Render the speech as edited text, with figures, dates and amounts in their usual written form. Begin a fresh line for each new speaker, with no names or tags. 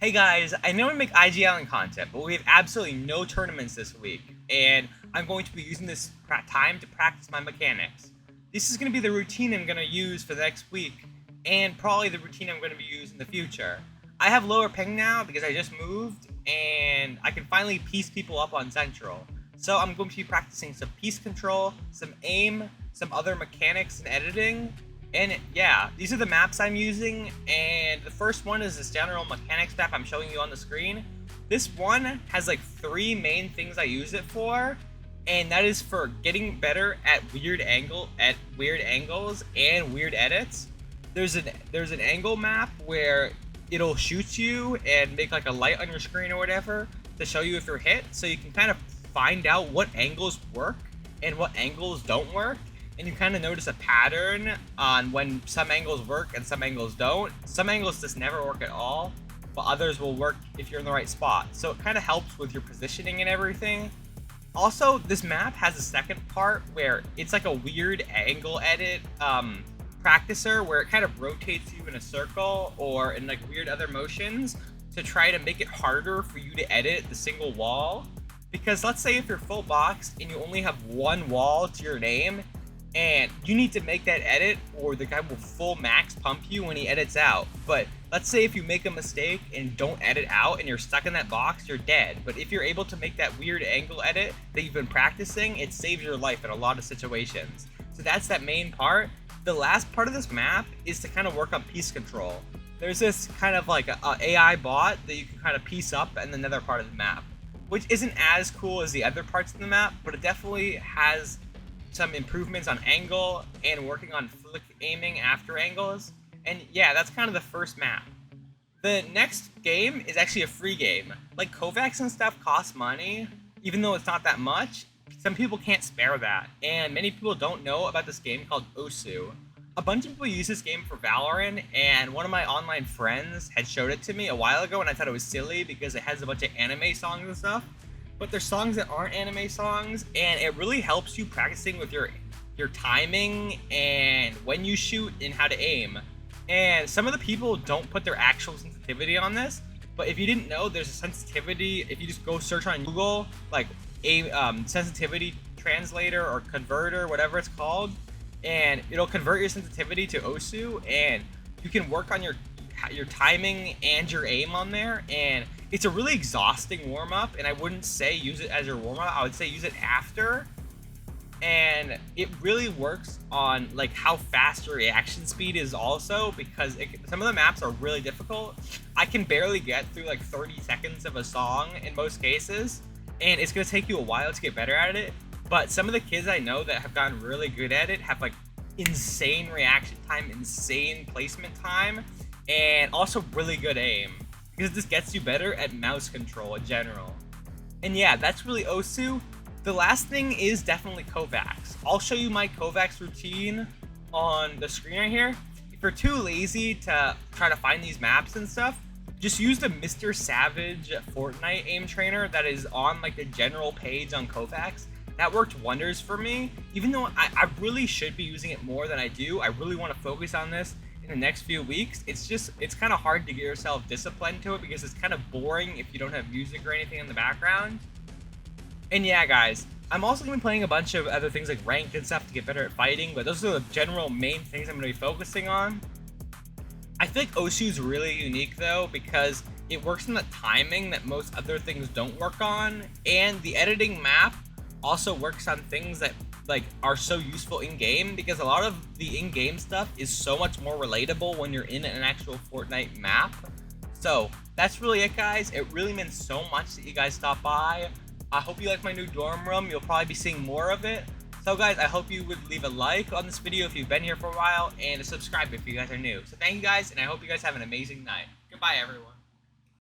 Hey guys, I know we make IG Island content, but we have absolutely no tournaments this week, and I'm going to be using this time to practice my mechanics. This is going to be the routine I'm going to use for the next week, and probably the routine I'm going to be using in the future. I have lower ping now because I just moved, and I can finally piece people up on Central. So I'm going to be practicing some piece control, some aim, some other mechanics and editing. And yeah, these are the maps I'm using, and the first one is this general mechanics map I'm showing you on the screen. This one has like 3 main things I use it for, and that is for getting better at weird angles and weird edits. There's an angle map where it'll shoot you and make like a light on your screen or whatever to show you if you're hit, so you can kind of find out what angles work and what angles don't work. And you kind of notice a pattern on when some angles work and some angles don't. Some angles just never work at all, but others will work if you're in the right spot. So it kind of helps with your positioning and everything. Also, this map has a second part where it's like a weird angle edit practicer where it kind of rotates you in a circle or in like weird other motions to try to make it harder for you to edit the single wall. Because let's say if you're full boxed and you only have one wall to your name, and you need to make that edit or the guy will full max pump you when he edits out. But let's say if you make a mistake and don't edit out and you're stuck in that box, you're dead. But if you're able to make that weird angle edit that you've been practicing, it saves your life in a lot of situations. So that's that main part. The last part of this map is to kind of work on piece control. There's this kind of like a AI bot that you can kind of piece up in another part of the map, which isn't as cool as the other parts of the map, but it definitely has some improvements on angle and working on flick aiming after angles. And yeah, that's kind of the first map. The next game is actually a free game. Like Kovacs and stuff cost money, even though it's not that much. Some people can't spare that, and many people don't know about this game called Osu. A bunch of people use this game for Valorant, and one of my online friends had showed it to me a while ago, and I thought it was silly because it has a bunch of anime songs and stuff. But there's songs that aren't anime songs, and it really helps you practicing with your timing and when you shoot and how to aim. And some of the people don't put their actual sensitivity on this, but if you didn't know, there's a sensitivity. If you just go search on Google, like a sensitivity translator or converter, whatever it's called, and it'll convert your sensitivity to Osu, and you can work on your timing and your aim on there. And it's a really exhausting warm-up, and I wouldn't say use it as your warm-up. I would say use it after. And it really works on like how fast your reaction speed is also, because some of the maps are really difficult. I can barely get through like 30 seconds of a song in most cases, and it's going to take you a while to get better at it. But some of the kids I know that have gotten really good at it have like insane reaction time, insane placement time, and also really good aim, because this gets you better at mouse control in general. And yeah, that's really Osu. The last thing is definitely Kovacs. I'll show you my Kovacs routine on the screen right here. If you're too lazy to try to find these maps and stuff, just use the Mr. Savage Fortnite aim trainer that is on like the general page on Kovacs. That worked wonders for me. Even though I really should be using it more than I do, I really want to focus on this in the next few weeks. It's kind of hard to get yourself disciplined to it because it's kind of boring if you don't have music or anything in the background. And yeah, guys, I'm also going to be playing a bunch of other things like ranked and stuff to get better at fighting, but those are the general main things I'm going to be focusing on. I feel like Osu is really unique though, because it works on the timing that most other things don't work on, and the editing map also works on things that like are so useful in game, because a lot of the in-game stuff is so much more relatable when you're in an actual Fortnite map. So that's really it, guys. It really meant so much that you guys stopped by. I hope you like my new dorm room. You'll probably be seeing more of it. So guys, I hope you would leave a like on this video if you've been here for a while, and subscribe if you guys are new. So thank you guys, and I hope you guys have an amazing night. Goodbye, everyone.